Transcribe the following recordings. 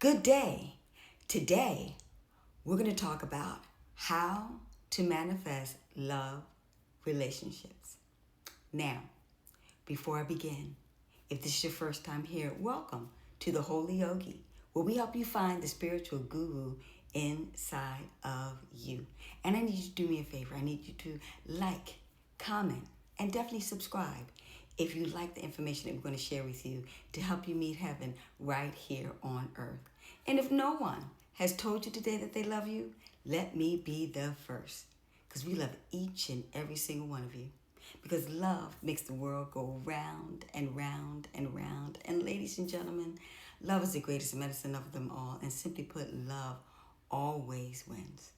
Good day. Today, we're going to talk about how to manifest love relationships. Now, before I begin, if this is your first time here, welcome to the Holy Yogi, where we help you find the spiritual guru inside of you. And I need you to do me a favor. I need you to like, comment, and definitely subscribe if you like the information that we're going to share with you to help you meet heaven right here on earth. And if no one has told you today that they love you, let me be the first, because we love each and every single one of you. Because love makes the world go round and round and round. And ladies and gentlemen, love is the greatest medicine of them all. And simply put, love always wins.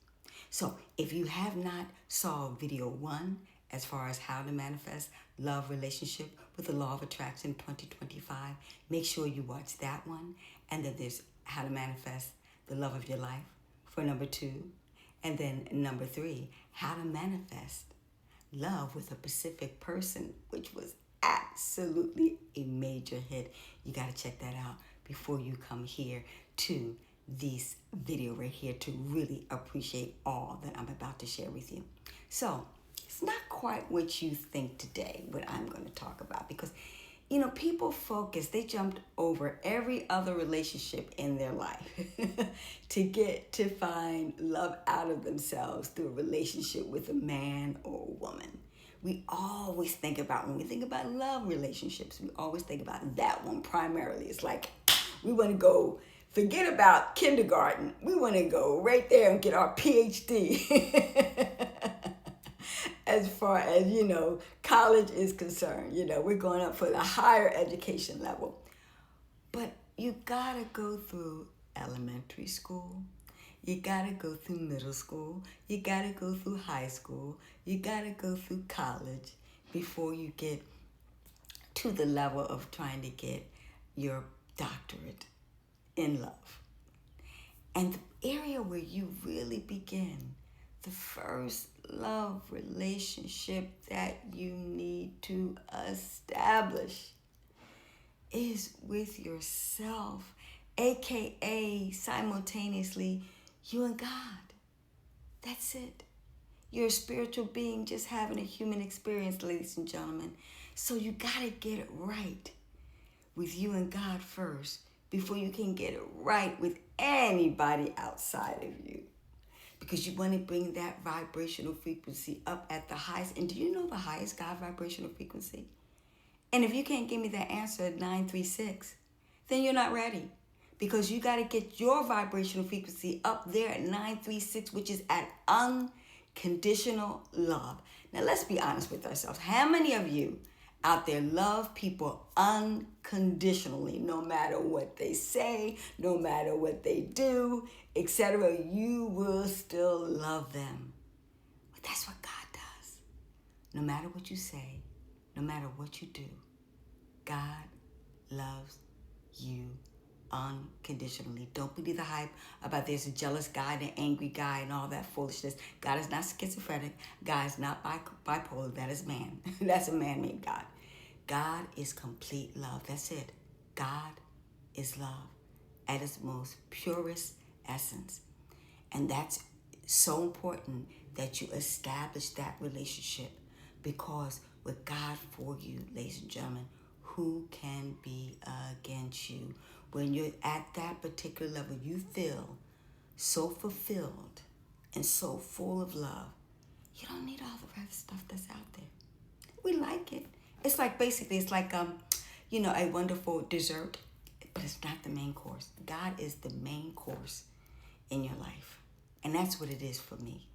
So if you have not saw video 1 as far as how to manifest love relationship with the law of attraction 2025, make sure you watch that one. And then there's how to manifest the love of your life for number 2. And then number 3, how to manifest love with a specific person, which was absolutely a major hit. You got to check that out before you come here to this video right here to really appreciate all that I'm about to share with you. So it's not quite what you think today, what I'm going to talk about, because people they jumped over every other relationship in their life to find love out of themselves through a relationship with a man or a woman. We always think about, when we think about love relationships, we always think about that one primarily. It's like we want to go, forget about kindergarten. We want to go right there and get our PhD. As far as, college is concerned, we're going up for the higher education level. But you gotta go through elementary school. You gotta go through middle school. You gotta go through high school. You gotta go through college before you get to the level of trying to get your doctorate in love. And the area where you really begin, the first love relationship that you need to establish, is with yourself, aka simultaneously you and God. That's it. You're a spiritual being just having a human experience, ladies and gentlemen. So you gotta get it right with you and God first before you can get it right with anybody outside of you. Because you want to bring that vibrational frequency up at the highest. And do you know the highest God vibrational frequency? And if you can't give me that answer at 936, then you're not ready. Because you got to get your vibrational frequency up there at 936, which is at unconditional love. Now, let's be honest with ourselves. How many of you out there love people unconditionally, no matter what they say, no matter what they do, etc.? You will still love them. But that's what God does. No matter what you say, no matter what you do, God loves you unconditionally. Don't believe the hype about there's a jealous guy and an angry guy and all that foolishness. God is not schizophrenic. God is not bipolar. That is man. That's a man-made God. God is complete love. That's it. God is love at its most purest essence. And that's so important that you establish that relationship, because with God for you, ladies and gentlemen, who can be against you? When you're at that particular level, you feel so fulfilled and so full of love. You don't need all the other stuff that's out there. We like it. It's like, basically, it's like, a wonderful dessert, but it's not the main course. God is the main course in your life. And that's what it is for me.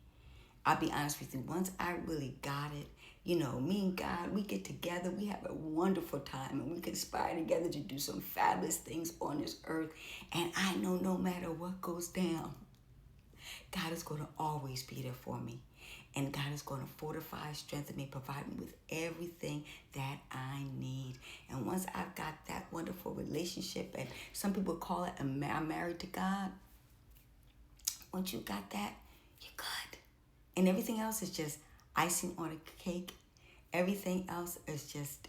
I'll be honest with you. Once I really got it, me and God, we get together, we have a wonderful time, and we conspire together to do some fabulous things on this earth. And I know no matter what goes down, God is going to always be there for me. And God is going to fortify, strengthen me, provide me with everything that I need. And once I've got that wonderful relationship, and some people call it I'm married to God, once you got that, you're good. And everything else is just icing on a cake. Everything else is just,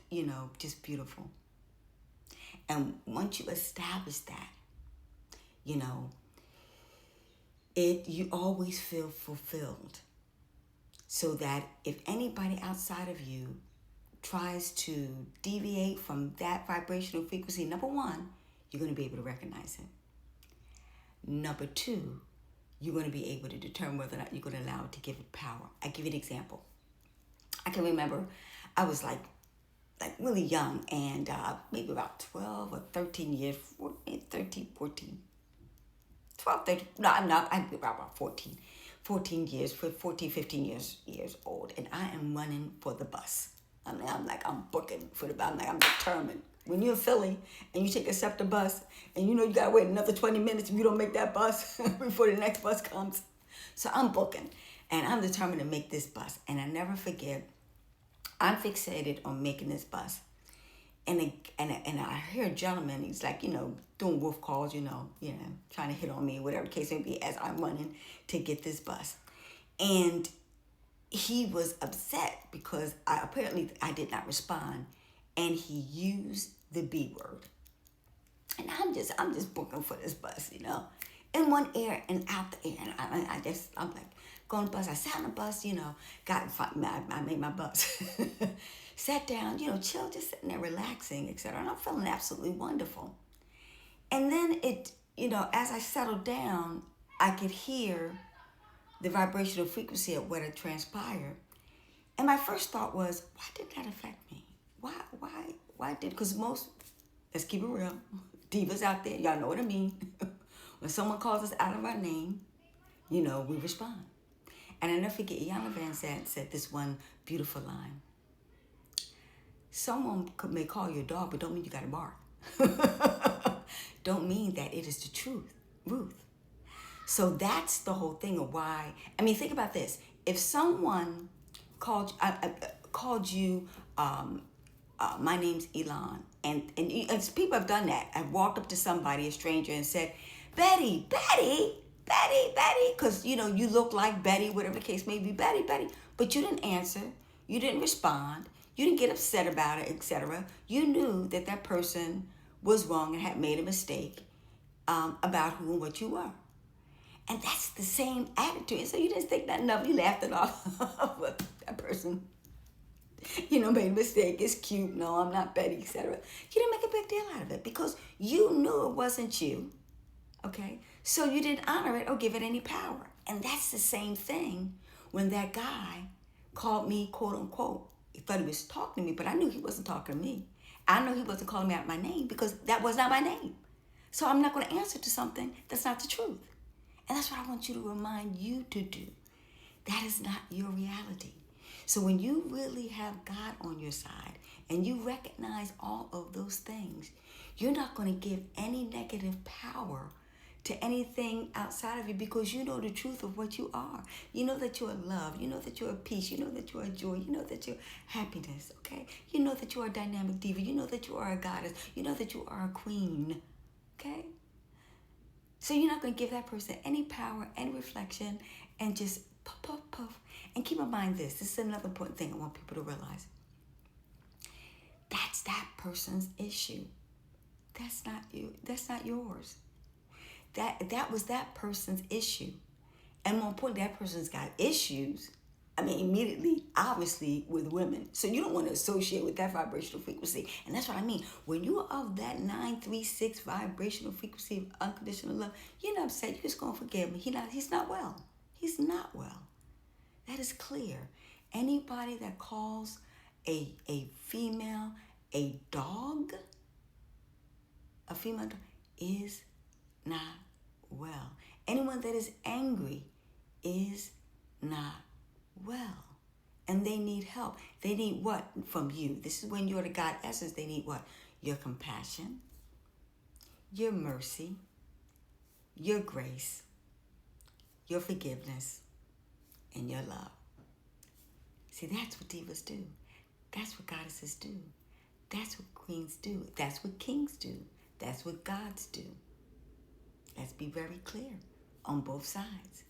just beautiful. And once you establish that, You know, you always feel fulfilled. So that if anybody outside of you tries to deviate from that vibrational frequency, number one, you're going to be able to recognize it. Number two, you're going to be able to determine whether or not you're going to allow it to give it power. I give you an example. I can remember I was like really young, and maybe about 12 or 13 years, 13, 14, 12, 13, no, I'm not, I'm about 14 years, 14, 15 years old, and I am running for the bus. I mean, I'm booking for the bus. I'm determined. When you're in Philly and you take a SEPTA bus and you know you gotta wait another 20 minutes if you don't make that bus before the next bus comes. So I'm booking and I'm determined to make this bus. And I never forget, I'm fixated on making this bus. And I hear a gentleman, he's like, doing wolf calls, trying to hit on me, whatever the case may be, as I'm running to get this bus. And he was upset because I did not respond, and he used the B word. And I'm just booking for this bus, in one ear and out the ear. And I'm like, going to the bus. I sat on the bus, I made my bus. Sat down, chill, just sitting there relaxing, etc. And I'm feeling absolutely wonderful. And then as I settled down, I could hear the vibrational frequency of what had transpired. And my first thought was, why did that affect me? Why did, because let's keep it real, divas out there, y'all know what I mean. When someone calls us out of our name, we respond. And I never forget, Iyanla Vanzant said this one beautiful line. Someone may call you a dog, but don't mean you got to bark. Don't mean that it is the truth, Ruth. So that's the whole thing of why. I mean, think about this. If someone called you, my name's Elon, and people have done that. I've walked up to somebody, a stranger, and said, Betty, because, you look like Betty, whatever the case may be, Betty. But you didn't answer. You didn't respond. You didn't get upset about it, etc. You knew that person was wrong and had made a mistake about who and what you were. And that's the same attitude. And so you didn't think nothing of it. You laughed it off. That person, made a mistake. It's cute. No, I'm not Betty, etc. You didn't make a big deal out of it because you knew it wasn't you. Okay? So you didn't honor it or give it any power. And that's the same thing when that guy called me, quote unquote. He thought he was talking to me, but I knew he wasn't talking to me. I know he wasn't calling me out my name because that was not my name. So I'm not going to answer to something that's not the truth. And that's what I want you to remind you to do. That is not your reality. So when you really have God on your side and you recognize all of those things, you're not going to give any negative power to anything outside of you because you know the truth of what you are. You know that you are love. You know that you are peace. You know that you are joy. You know that you are happiness, okay? You know that you are a dynamic diva. You know that you are a goddess. You know that you are a queen, okay? So you're not going to give that person any power, any reflection, and just puff. And keep in mind this is another important thing I want people to realize. That's that person's issue. That's not you. That's not yours. That was that person's issue. And more importantly, that person's got issues. I mean, immediately, obviously, with women. So you don't want to associate with that vibrational frequency. And that's what I mean. When you are of that 936 vibrational frequency of unconditional love, you're not upset. You're just going to forgive him. He's not well. He's not well. That is clear. Anybody that calls a female a dog, a female dog, is not well. Anyone that is angry is not well. And they need help. They need what from you? This is when you're the God essence. They need what? Your compassion, your mercy, your grace, your forgiveness, and your love. See, that's what divas do. That's what goddesses do. That's what queens do. That's what kings do. That's what gods do. Let's be very clear on both sides.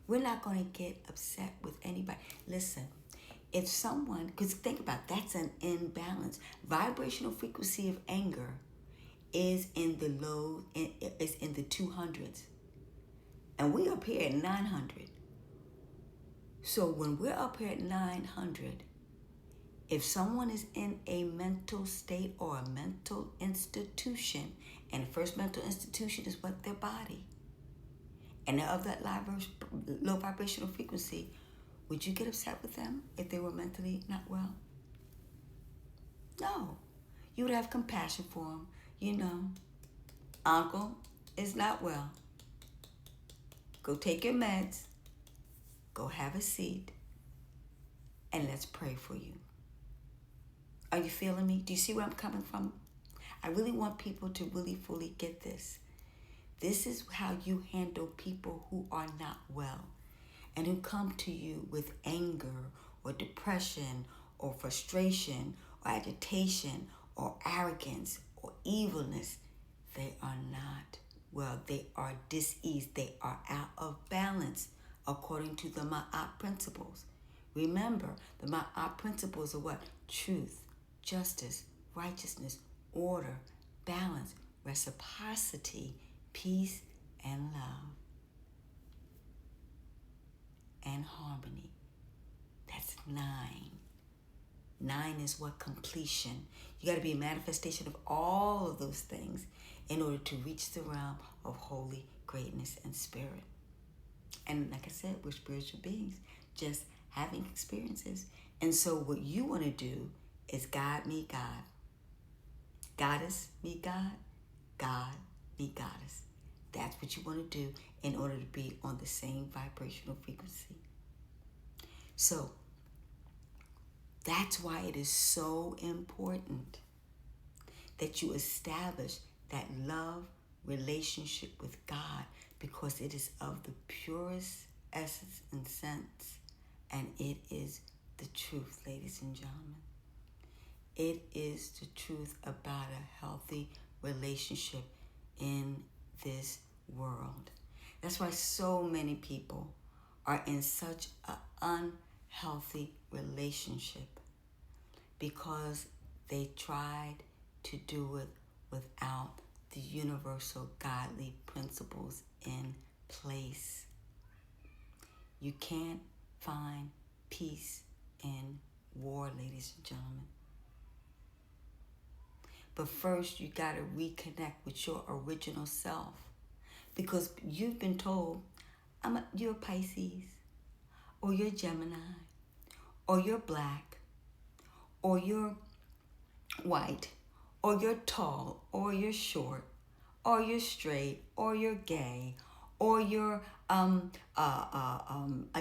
We're not going to get upset with anybody. Listen, if someone, because think about it, that's an imbalance. Vibrational frequency of anger is in the 200s. And we up here at 900. So when we're up here at 900, if someone is in a mental state or a mental institution, and the first mental institution is what? Their body. And they're of that low vibrational frequency, would you get upset with them if they were mentally not well? No. You would have compassion for them. You know, uncle is not well. Go take your meds. Go have a seat. And let's pray for you. Are you feeling me? Do you see where I'm coming from? I really want people to really fully get this. This is how you handle people who are not well and who come to you with anger or depression or frustration or agitation or arrogance or evilness. They are not well. They are diseased. They are out of balance according to the Ma'at principles. Remember, the Ma'at principles are what? Truth, justice, righteousness, order, balance, reciprocity, peace, and love, and harmony. That's 9. 9 is what? Completion. You got to be a manifestation of all of those things in order to reach the realm of holy greatness and spirit. And like I said, we're spiritual beings, just having experiences. And so what you want to do is God meet God. Goddess meet God. God meet goddess. That's what you want to do in order to be on the same vibrational frequency. So that's why it is so important that you establish that love relationship with God, because it is of the purest essence and sense, and it is the truth, ladies and gentlemen. It is the truth about a healthy relationship in this world. That's why so many people are in such an unhealthy relationship, because they tried to do it without the universal godly principles in place. You can't find peace in war, ladies and gentlemen. But first, you got to reconnect with your original self, because you've been told, you're Pisces, or you're Gemini, or you're black, or you're white, or you're tall, or you're short, or you're straight, or you're gay, or you're a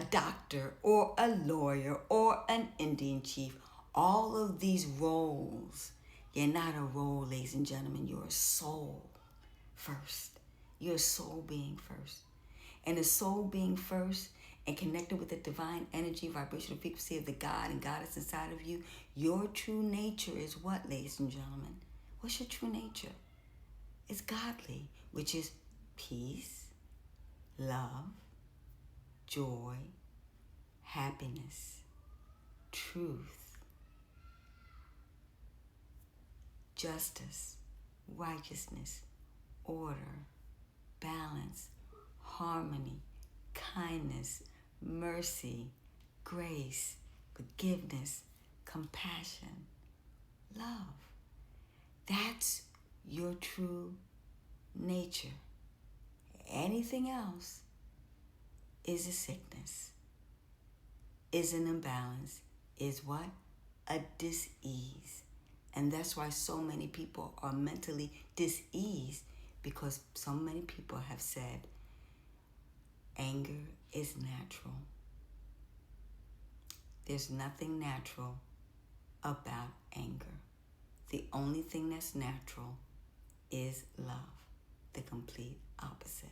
doctor, or a lawyer, or an Indian chief. All of these roles. You're not a role, ladies and gentlemen. You're a soul first. You're a soul being first. And the soul being first and connected with the divine energy, vibrational frequency of the God and Goddess inside of you, your true nature is what, ladies and gentlemen? What's your true nature? It's godly, which is peace, love, joy, happiness, truth, justice, righteousness, order, balance, harmony, kindness, mercy, grace, forgiveness, compassion, love. That's your true nature. Anything else is a sickness, is an imbalance, is what? A dis-ease. And that's why so many people are mentally dis-eased, because so many people have said anger is natural. There's nothing natural about anger. The only thing that's natural is love, the complete opposite.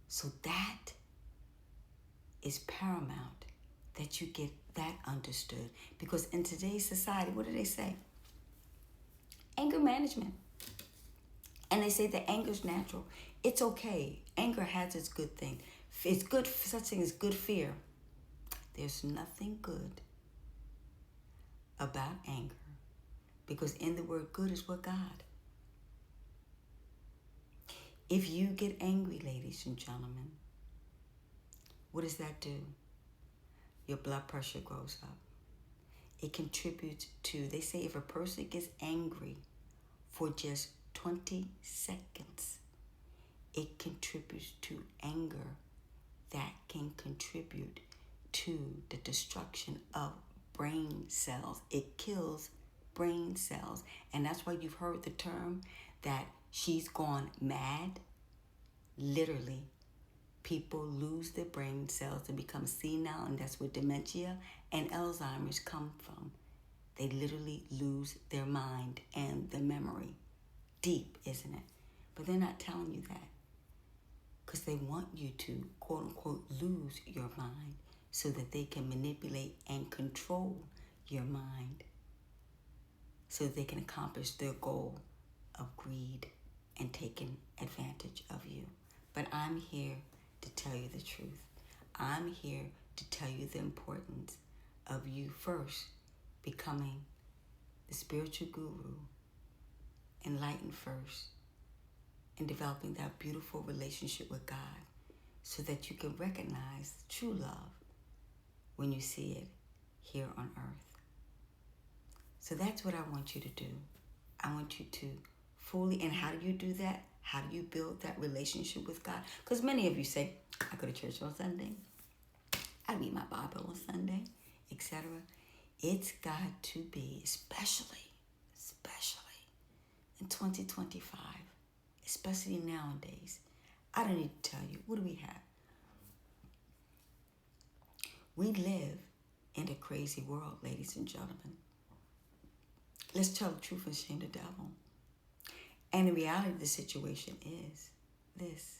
So that is paramount, that you get that understood. Because in today's society, what do they say? Anger management. And they say that anger is natural. It's okay. Anger has its good thing. It's good, such thing as good fear. There's nothing good about anger, because in the word good is what? God. If you get angry, ladies and gentlemen, what does that do? Your blood pressure goes up. It contributes to, they say if a person gets angry for just 20 seconds, it contributes to anger that can contribute to the destruction of brain cells. It kills brain cells. And that's why you've heard the term that she's gone mad. Literally, people lose their brain cells and become senile, and that's where dementia and Alzheimer's come from. They literally lose their mind and their memory. Deep, isn't it? But they're not telling you that because they want you to, quote unquote, lose your mind so that they can manipulate and control your mind so they can accomplish their goal of greed and taking advantage of you. But I'm here to tell you the truth. I'm here to tell you the importance of you first becoming the spiritual guru, enlightened first, and developing that beautiful relationship with God so that you can recognize true love when you see it here on earth. So that's what I want you to do. I want you to fully, and how do you do that? How do you build that relationship with God? Because many of you say, I go to church on Sunday, I read my Bible on Sunday, etc. It's got to be, especially in 2025, especially nowadays. I don't need to tell you, what do we have? We live in a crazy world, ladies and gentlemen. Let's tell the truth and shame the devil. And the reality of the situation is this.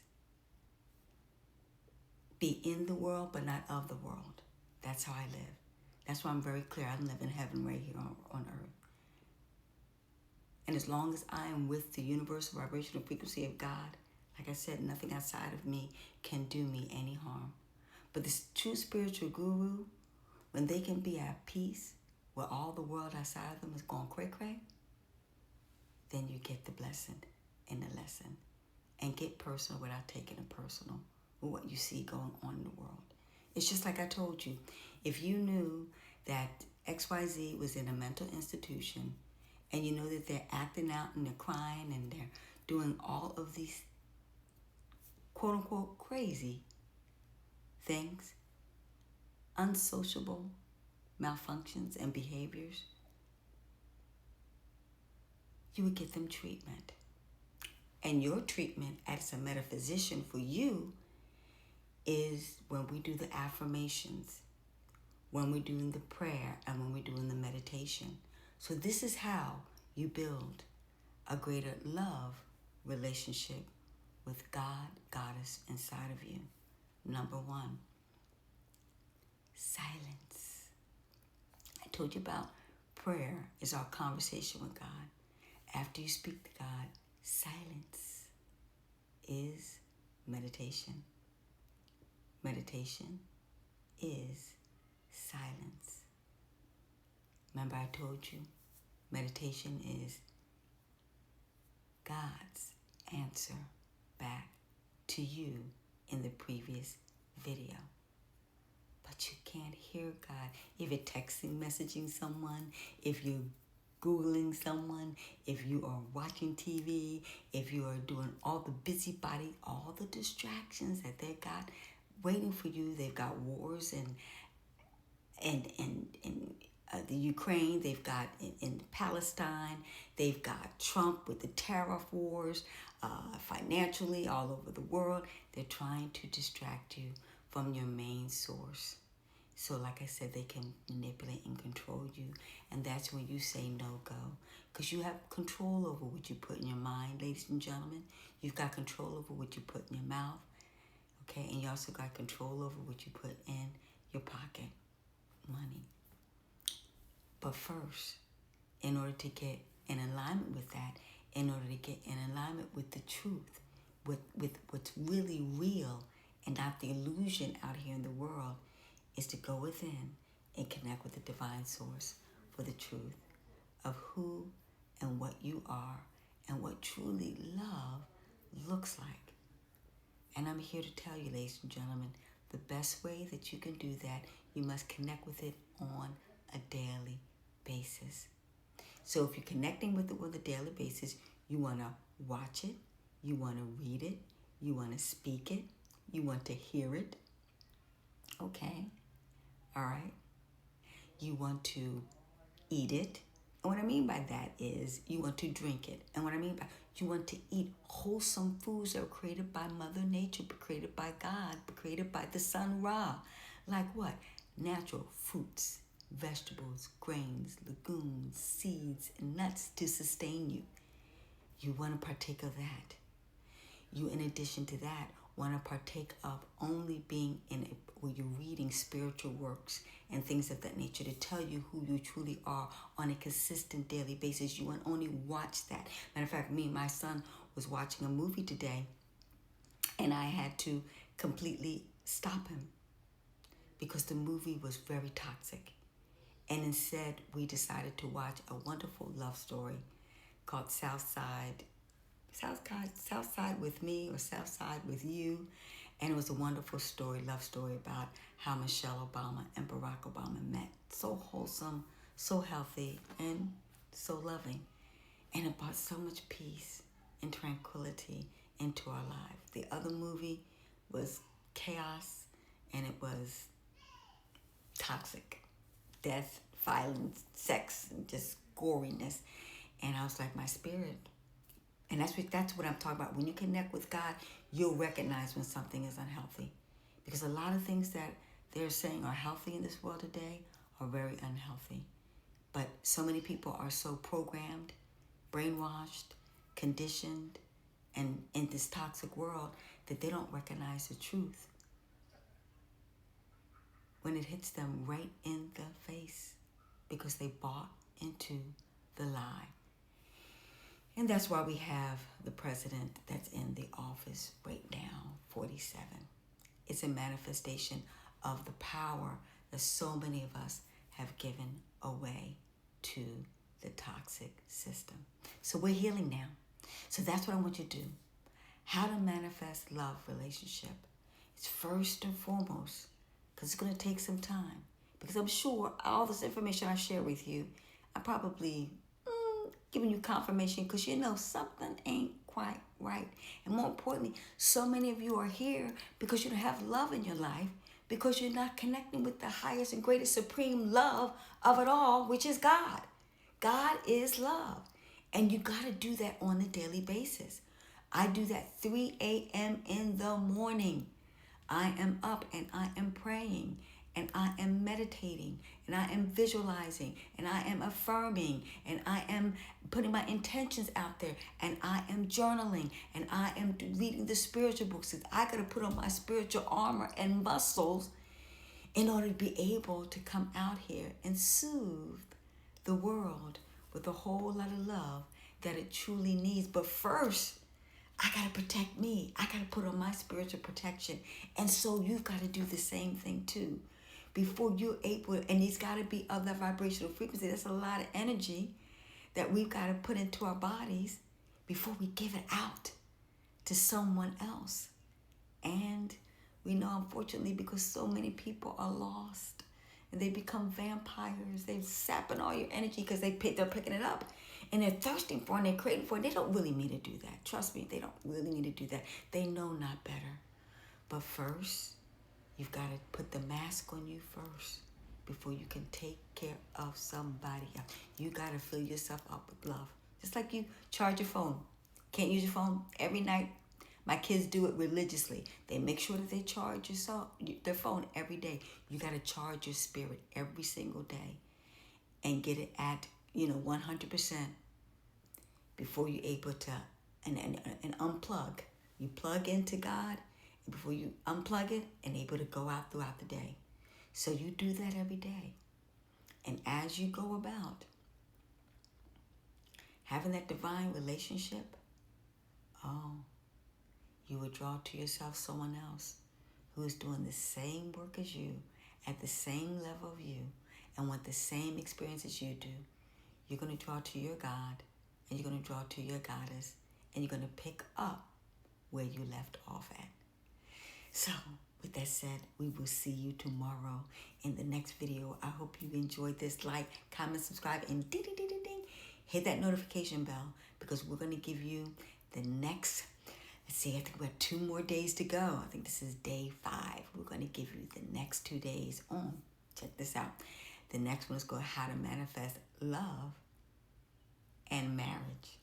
Be in the world, but not of the world. That's how I live. That's why I'm very clear. I live in heaven right here on earth. And as long as I am with the universal vibrational frequency of God, like I said, nothing outside of me can do me any harm. But this true spiritual guru, when they can be at peace where all the world outside of them is going cray-cray, then you get the blessing and the lesson. And get personal without taking it personal with what you see going on in the world. It's just like I told you. If you knew that XYZ was in a mental institution and you know that they're acting out and they're crying and they're doing all of these quote-unquote crazy things, unsociable malfunctions and behaviors, you would get them treatment. And your treatment as a metaphysician for you is when we do the affirmations, when we're doing the prayer, and when we're doing the meditation. So this is how you build a greater love relationship with God, Goddess inside of you. Number one, silence. I told you about prayer is our conversation with God. After you speak to God, silence is meditation. Meditation is silence. Remember I told you, meditation is God's answer back to you in the previous video. But you can't hear God. If you're texting, messaging someone, if you're Googling someone, if you are watching TV, if you are doing all the busybody, all the distractions that they got waiting for you. They've got wars in the Ukraine. They've got in Palestine. They've got Trump with the tariff wars, financially all over the world. They're trying to distract you from your main source. So like I said, they can manipulate and control you. And that's when you say no-go. Because you have control over what you put in your mind, ladies and gentlemen. You've got control over what you put in your mouth. Okay, and you also got control over what you put in your pocket, money. But first, in order to get in alignment with that, in order to get in alignment with the truth, with what's really real and not the illusion out here in the world, is to go within and connect with the divine source for the truth of who and what you are and what truly love looks like. And I'm here to tell you, ladies and gentlemen, the best way that you can do that, you must connect with it on a daily basis. So if you're connecting with it on a daily basis, you want to watch it, you want to read it, you want to speak it, you want to hear it. Okay, all right. You want to eat it. And what I mean by that is you want to drink it. And what I mean by you want to eat wholesome foods that were created by Mother Nature, but created by God, but created by the Sun Ra. Like what? Natural fruits, vegetables, grains, legumes, seeds, and nuts to sustain you. You want to partake of that. You, in addition to that, want to partake of only being in a, where you're reading spiritual works and things of that nature to tell you who you truly are on a consistent daily basis. You want to only watch that. Matter of fact, me and my son was watching a movie today, and I had to completely stop him because the movie was very toxic. And instead, we decided to watch a wonderful love story called Southside with Me or Southside with You. And it was a wonderful story, love story about how Michelle Obama and Barack Obama met. So wholesome, so healthy, and so loving. And it brought so much peace and tranquility into our lives. The other movie was chaos, and it was toxic. Death, violence, sex, and just goriness. And I was like, my spirit. And that's what I'm talking about. When you connect with God, you'll recognize when something is unhealthy. Because a lot of things that they're saying are healthy in this world today are very unhealthy. But so many people are so programmed, brainwashed, conditioned, and in this toxic world that they don't recognize the truth when it hits them right in the face because they bought into the lie. And that's why we have the president that's in the office right now, 47. It's a manifestation of the power that so many of us have given away to the toxic system. So we're healing now. So that's what I want you to do. How to manifest love relationship. It's first and foremost, because it's going to take some time. Because I'm sure all this information I share with you, I probably giving you confirmation because you know something ain't quite right. And more importantly, so many of you are here because you don't have love in your life, because you're not connecting with the highest and greatest supreme love of it all, which is God. God is love. And you got to do that on a daily basis. I do that 3 a.m. in the morning. I am up and I am praying and I am meditating and I am visualizing and I am affirming and I am putting my intentions out there and I am journaling and I am reading the spiritual books. I got to put on my spiritual armor and muscles in order to be able to come out here and soothe the world with a whole lot of love that it truly needs. But first, I got to protect me. I got to put on my spiritual protection. And so you've got to do the same thing too. Before you're able, and it's got to be of that vibrational frequency. That's a lot of energy that we've got to put into our bodies before we give it out to someone else. And we know, unfortunately, because so many people are lost and they become vampires. They're sapping all your energy because they're picking it up. And they're thirsting for it and they're craving for it. They don't really mean to do that. Trust me, they don't really need to do that. They know not better. But first, you've got to put the mask on you first before you can take care of somebody else. You got to fill yourself up with love. Just like you charge your phone. Can't use your phone every night. My kids do it religiously. They make sure that they charge their phone every day. You got to charge your spirit every single day and get it at 100% before you're able to and unplug. You plug into God, and before you unplug it and able to go out throughout the day. So you do that every day. And as you go about having that divine relationship, you will draw to yourself someone else who is doing the same work as you, at the same level of you, and want the same experience as you do. You're going to draw to your God, and you're going to draw to your goddess, and you're going to pick up where you left off at. So, with that said, we will see you tomorrow in the next video. I hope you enjoyed this. Like, comment, subscribe, and ding, ding, ding, ding, ding. Hit that notification bell because we're going to give you the next, let's see, I think we have 2 more days to go. I think this is day 5. We're going to give you the next 2 days. Check this out. The next one is called How to Manifest Love and Marriage.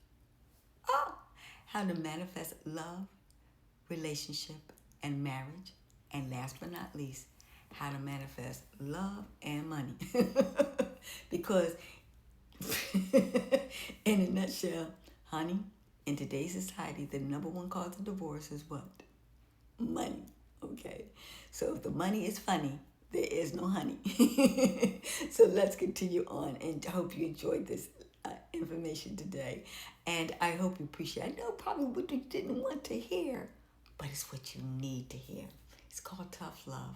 How to manifest love, relationship, and marriage. And last but not least, how to manifest love and money. Because in a nutshell, honey, in today's society, the number 1 cause of divorce is what? Money. Okay. So if the money is funny, there is no honey. So let's continue on, and I hope you enjoyed this information today. And I hope you appreciate it. I know probably what you didn't want to hear, but it's what you need to hear. It's called tough love.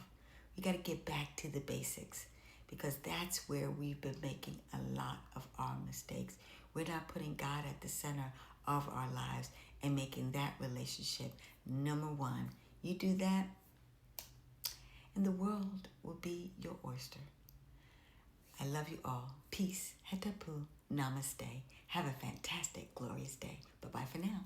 We got to get back to the basics because that's where we've been making a lot of our mistakes. We're not putting God at the center of our lives and making that relationship number 1. You do that, and the world will be your oyster. I love you all. Peace. Hetapu. Namaste. Have a fantastic, glorious day. Bye-bye for now.